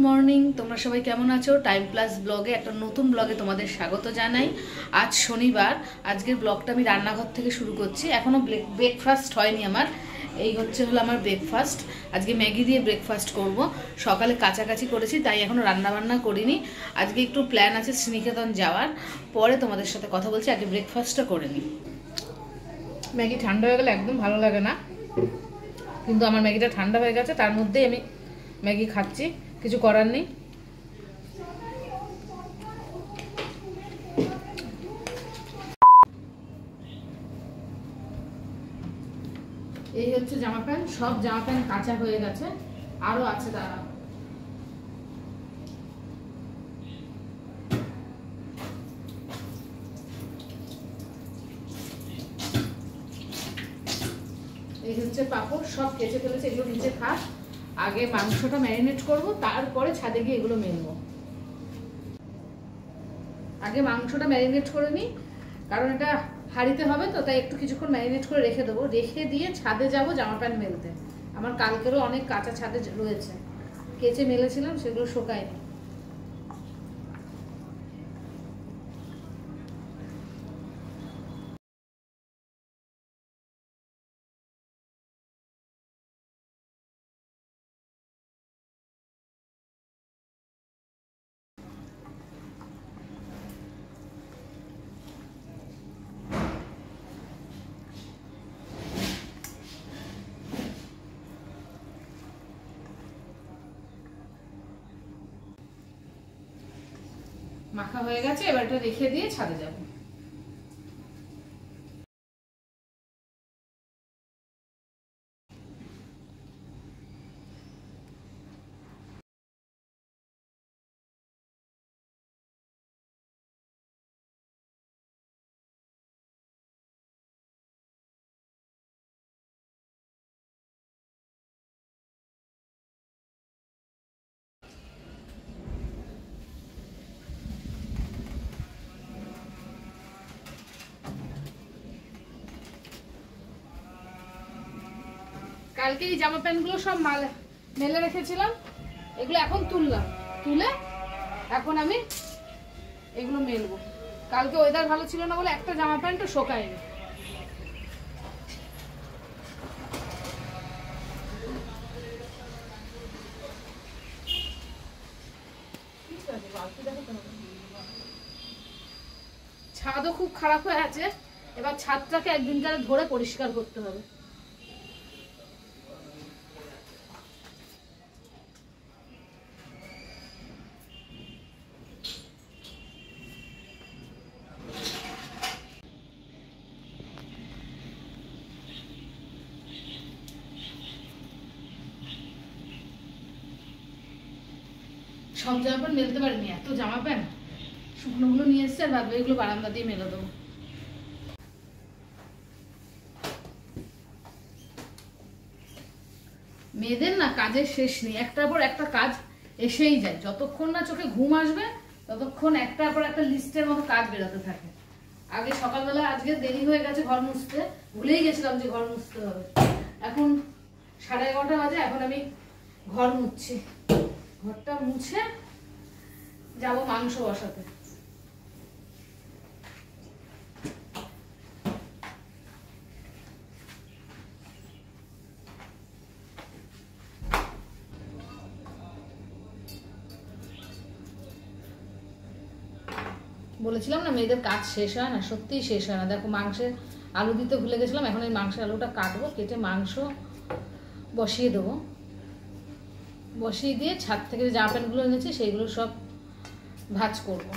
Morning, তোমরা সবাই কেমন আছো? টাইম প্লাস ব্লগে একটা নতুন ব্লগে তোমাদের স্বাগত জানাই। আজ শনিবার, আজকের ব্লগটা আমি রান্নাঘর থেকে শুরু করছি। এখনও ব্রেকফাস্ট হয়নি আমার। এই হলো আমার ব্রেকফাস্ট। আজকে ম্যাগি দিয়ে ব্রেকফাস্ট করব। সকালে কাছাকাছি করেছি, তাই এখনও রান্নাবান্না করিনি। আজকে একটু প্ল্যান আছে শ্রীনিকেতন যাওয়ার, পরে তোমাদের সাথে কথা বলছি। আগে ব্রেকফাস্টটা করে নিই। ম্যাগি ঠান্ডা হয়ে গেলে একদম ভালো লাগে না, কিন্তু আমার ম্যাগিটা ঠান্ডা হয়ে গেছে, তার মধ্যেই আমি ম্যাগি খাচ্ছি, কিছু করার নেই। এই হচ্ছে জামা প্যান্ট, সব জামা প্যান্ট কাঁচা হয়ে গেছে, আরো আছে দাঁড়া। এই হচ্ছে পাপড়, সব কেচে ফেলেছে, এগুলো নিচে থাক। আগে মাংসটা ম্যারিনেট করব, তারপরে ছাদে গিয়ে এগুলো মেলবো। আগে মাংসটা ম্যারিনেট করে নিই, কারণ এটা হাঁড়িতে হবে তো, তাই একটু কিছুক্ষণ ম্যারিনেট করে রেখে দেবো। রেখে দিয়ে ছাদে যাব জামা প্যান্ট মেলতে। আমার কালকেরও অনেক কাঁচা ছাদে রয়েছে, কেচে মেলেছিলাম, সেগুলো শোকায়নি। মাখা হয়ে গেছে, এবার এটা রেখে দিয়ে ছাদে যাব। কালকে এই জামা প্যান্ট গুলো সব মেলে রেখেছিলাম, এগুলো এখন তুলে এখন আমি এগুলো মেলবো। কালকে ওয়েদার ভালো ছিল না বলে একটা জামা প্যান্টও শোকায়নি। ছাদও খুব খারাপ হয়ে আছে, এবার ছাদটাকে একদিনকার ধরে পরিষ্কার করতে হবে। সব জামা প্যান্ট মেলতে পারিনি, এত জামা প্যান্ট শুকনোগুলো নিয়ে এসছে, আর ভাববে এগুলো বারান্দা দিয়ে মেলে দেবো। মেয়েদের না কাজের শেষ নেই, একটার পর একটা কাজ এসেই যায়। যতক্ষণ না চোখে ঘুম আসবে ততক্ষণ একটার পর একটা লিস্টের মতো কাজ বেরোতে থাকে। আগে সকালবেলা আজকে দেরি হয়ে গেছে ঘর মুছতে, ভুলেই গেছিলাম যে ঘর মুছতে হবে। এখন 11:30 বাজে, এখন আমি ঘর মুছছি। ঘরটা মুছে যাব মাংস বসাতে। বলেছিলাম না মেয়েদের কাজ শেষ হয় না, সত্যিই শেষ হয় না। দেখো মাংসের আলু দিতে ভুলে গেছিলাম, এখন এই মাংসের আলুটা কাটবো, কেটে মাংস বসিয়ে দেবো। বসিয়ে দিয়ে ছাদ থেকে যে জামা প্যান্টগুলো এনেছি সেইগুলো সব ভাঁজ করবো।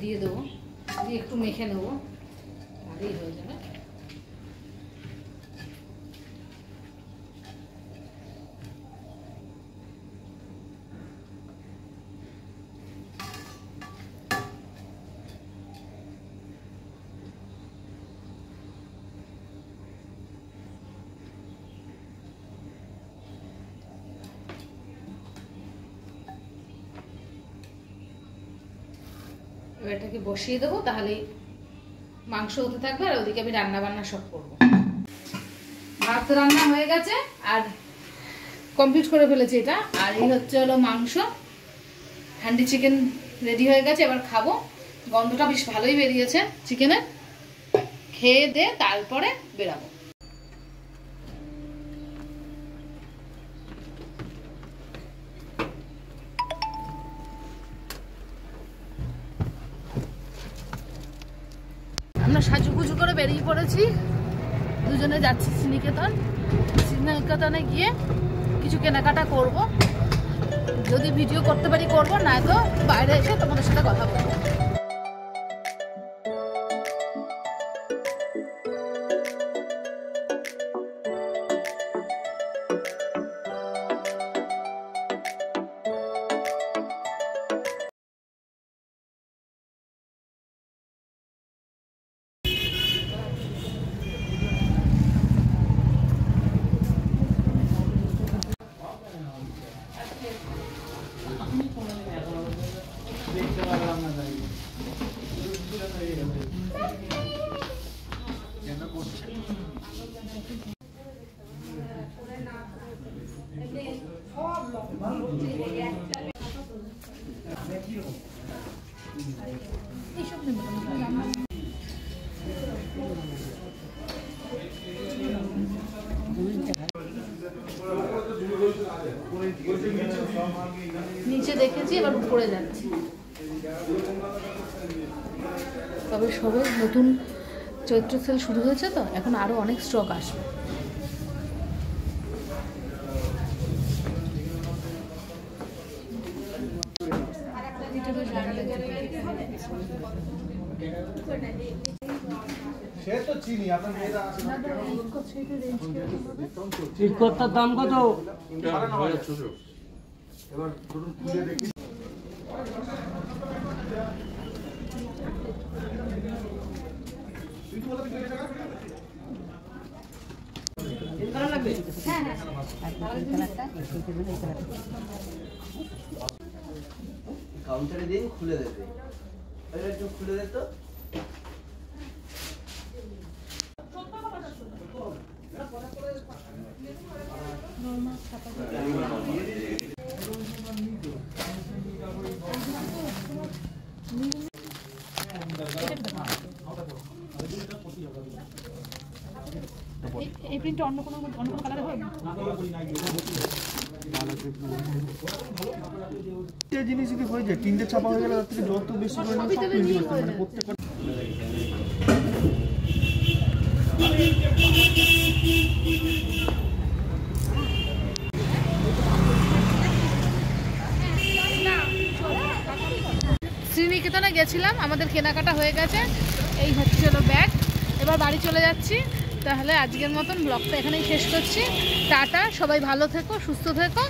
দিয়ে দেবো, দিয়ে একটু মেখে নেবো, তাহলেই হয়ে যাবে। এটাকে বসিয়ে দেবো, তাহলেই মাংস হতে থাকবে আর ওদিকে আমি রান্না বান্না সব করবো। ভাত রান্না হয়ে গেছে আর কমপ্লিট করে ফেলেছি এটা। আর এই হচ্ছে হলো মাংস, হ্যান্ডি চিকেন রেডি হয়ে গেছে। এবার খাবো, গন্ধটা বেশ ভালোই বেরিয়েছে চিকেনের। খেয়ে দে তারপরে বেরাবো। আমরা সাজুগুজু করে বেরিয়ে পড়েছি, দুজনে যাচ্ছি শ্রীনিকেতন। শ্রীনিকেতনে গিয়ে কিছু কেনাকাটা করব, যদি ভিডিও করতে পারি করব, নয়তো বাইরে এসে তোমাদের সাথে কথা বলবো। নিচে দেখেছি, এবার উপরে যাচ্ছি। তবে সবে নতুন চৈত্র সেল শুরু হয়েছে, তো এখন আরো অনেক স্টক আসবে। চিটকোটার দাম কত? এবার ধরুন খুলে দেখি। কাউন্টারে দিন খুলে দেবে, একটু খুলে দে তো। এই প্রিন্টটা অন্য কোনো কালারে হয় না? জিনিস যদি হয়ে যায়, তিনটে ছাপা হয়ে গেলে তার থেকে যত বেশি করে সব প্রিন্ট করতে মানে প্রত্যেকটা। শ্রীনিকেতনে গেছিলাম, আমাদের কেনাকাটা হয়ে গেছে। এই হচ্ছে হলো ব্যাগ, এবার বাড়ি চলে যাচ্ছি। তাহলে আজকের মতন ব্লগটা এখানেই শেষ করছি। টাটা, সবাই ভালো থেকো, সুস্থ থেকো।